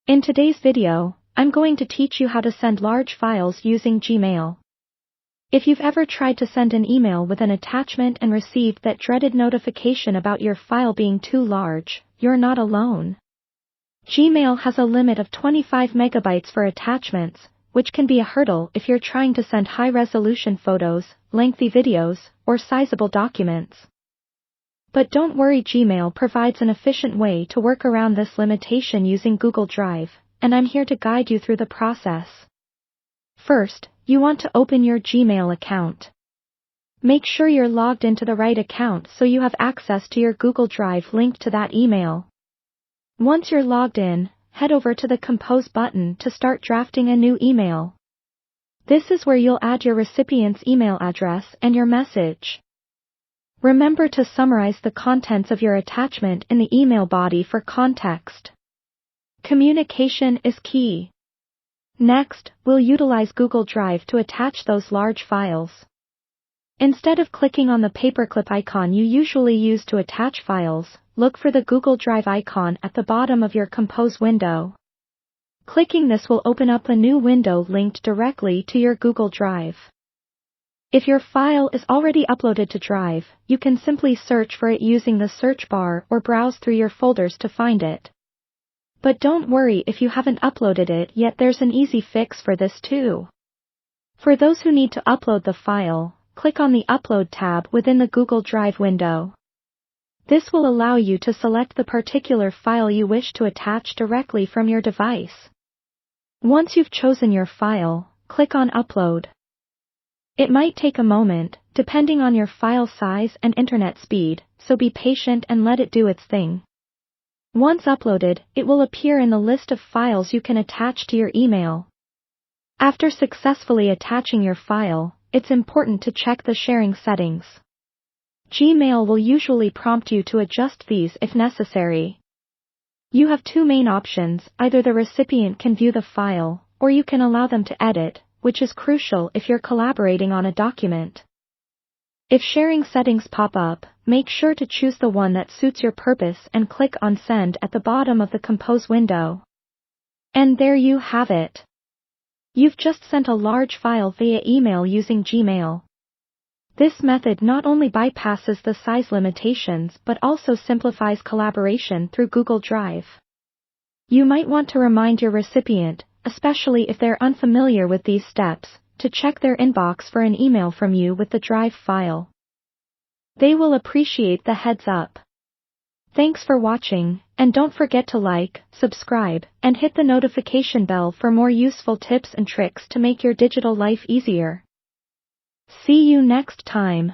In today's video, I'm going to teach you how to send large files using Gmail. If you've ever tried to send an email with an attachment and received that dreaded notification about your file being too large, you're not alone. Gmail has a limit of 25 megabytes for attachments, which can be a hurdle if you're trying to send high-resolution photos, lengthy videos, or sizable documents. But don't worry, Gmail provides an efficient way to work around this limitation using Google Drive, and I'm here to guide you through the process. First, you want to open your Gmail account. Make sure you're logged into the right account so you have access to your Google Drive linked to that email. Once you're logged in, head over to the Compose button to start drafting a new email. This is where you'll add your recipient's email address and your message. Remember to summarize the contents of your attachment in the email body for context. Communication is key. Next, we'll utilize Google Drive to attach those large files. Instead of clicking on the paperclip icon you usually use to attach files, look for the Google Drive icon at the bottom of your Compose window. Clicking this will open up a new window linked directly to your Google Drive. If your file is already uploaded to Drive, you can simply search for it using the search bar or browse through your folders to find it. But don't worry if you haven't uploaded it yet, there's an easy fix for this too. For those who need to upload the file, click on the Upload tab within the Google Drive window. This will allow you to select the particular file you wish to attach directly from your device. Once you've chosen your file, click on Upload. It might take a moment, depending on your file size and internet speed, so be patient and let it do its thing. Once uploaded, it will appear in the list of files you can attach to your email. After successfully attaching your file, it's important to check the sharing settings. Gmail will usually prompt you to adjust these if necessary. You have two main options: either the recipient can view the file, or you can allow them to edit, which is crucial if you're collaborating on a document. If sharing settings pop up, make sure to choose the one that suits your purpose and click on Send at the bottom of the Compose window. And there you have it. You've just sent a large file via email using Gmail. This method not only bypasses the size limitations but also simplifies collaboration through Google Drive. You might want to remind your recipient, especially if they're unfamiliar with these steps, to check their inbox for an email from you with the Drive file. They will appreciate the heads up. Thanks for watching, and don't forget to like, subscribe, and hit the notification bell for more useful tips and tricks to make your digital life easier. See you next time.